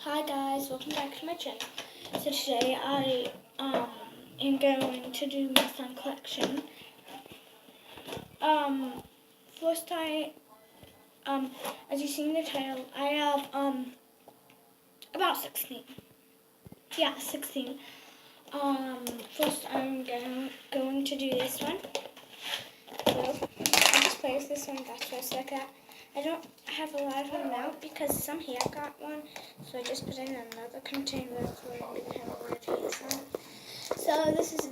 Hi guys, welcome back to my channel. So today I am going to do my slime collection. First as you see in the title, I have about 16. Yeah, 16. First I'm going to do this one. So I just placed this one back just like that. I don't have a lot of them out because some here got one, so I just put it in another container so I didn't have a lot of these on. So this is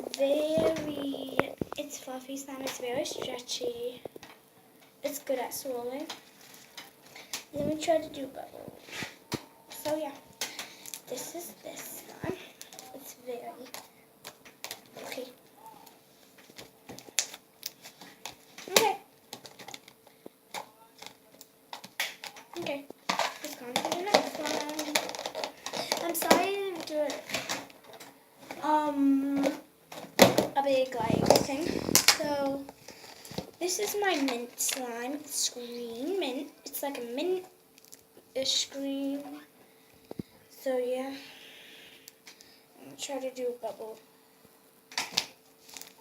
it's fluffy slime, it's very stretchy. It's good at swirling. Let me try to do bubbles. So yeah, this is this one. It's very okay. Okay, let's go on to the next one. I'm sorry I didn't do it a big thing. So this is my mint slime. It's green mint. It's like a mint-ish green. So yeah, I'm gonna try to do a bubble.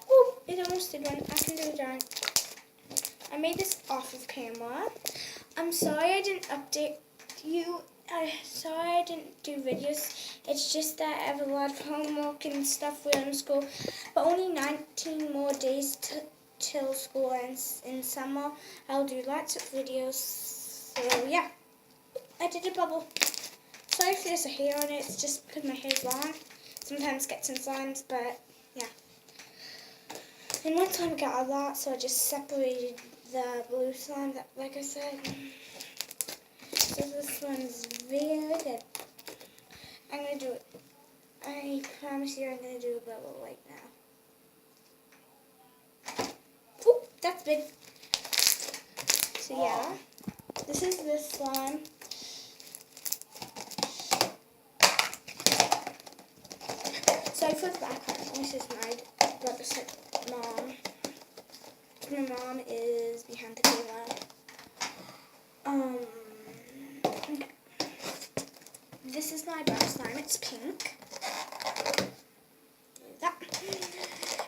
Oh, it almost did one. I can do it again. I made this off of camera. I'm sorry I didn't update you. Sorry I didn't do videos. It's just that I have a lot of homework and stuff we're in school. But only 19 more days till school ends in summer. I'll do lots of videos. So yeah, I did a bubble. Sorry if there's a hair on it. It's just because my hair's long. Sometimes it gets in slimes, but yeah. And one time I got a lot, so I just separated the blue slime, like I said. So this one's very good. I'm going to do it. I promise you I'm going to do a bubble right now. Oh, that's big. So yeah, this is this slime. Sorry for the background. This is my brother's mom. My mom is behind the camera. Okay. This is my brown slime. It's pink. That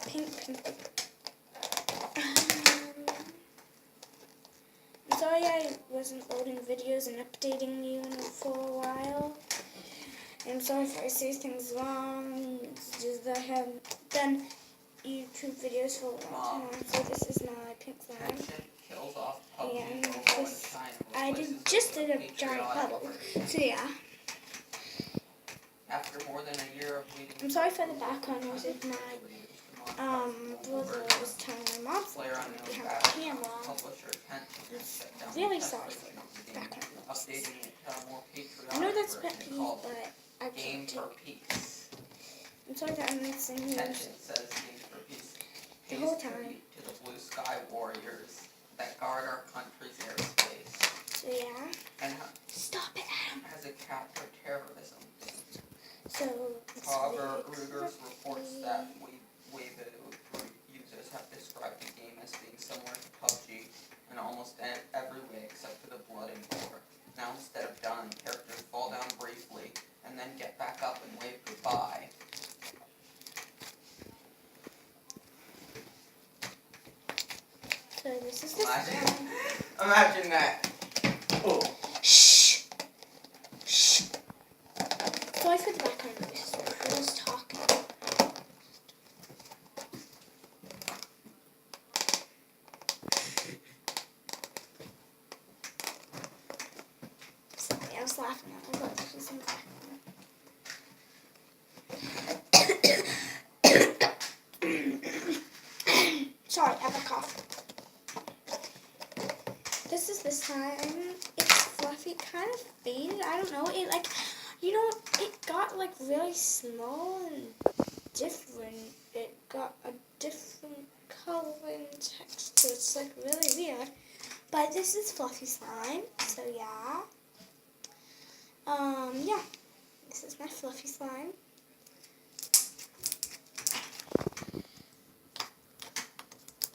pink. I'm sorry I wasn't loading videos and updating you for a while. I'm sorry if I say things wrong. It's just that I haven't done YouTube videos for a long time. So this is my pink slime. And this, I just did a giant bubble. So yeah. After more than a year of waiting, I'm sorry for the background noise. If my brother was telling my mom behind the camera. I'm really sorry for the background noise. I know that's pet peeve, but I can't take it. I'm sorry that I'm missing you the whole time. To the blue sky warriors that guard our country's airspace. So yeah. And stop it, Adam. As a counter for terrorism. So However, Reuters reports that Weibo users have described the game as being similar to PUBG in almost every way except for the blood and gore. Now instead of dying, characters fall down briefly and then get back up and wave goodbye. So this is the Imagine that. Oh. Shh. Sorry for the background noise. I was talking. Sorry, I was laughing at my brother. He's in the background. Sorry, I have a cough. This is the slime. It's fluffy, kind of faded. I don't know. It it got really small and different. It got a different color and texture. It's really weird. But this is fluffy slime. So yeah. Yeah. This is my fluffy slime.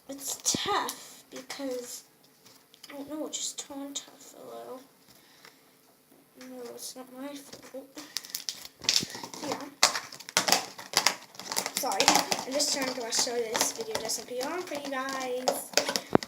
It's tough because I don't know, it just turned tough a little. No, it's not my fault. Yeah. Sorry, I'm just trying to rush so this video doesn't be long for you guys.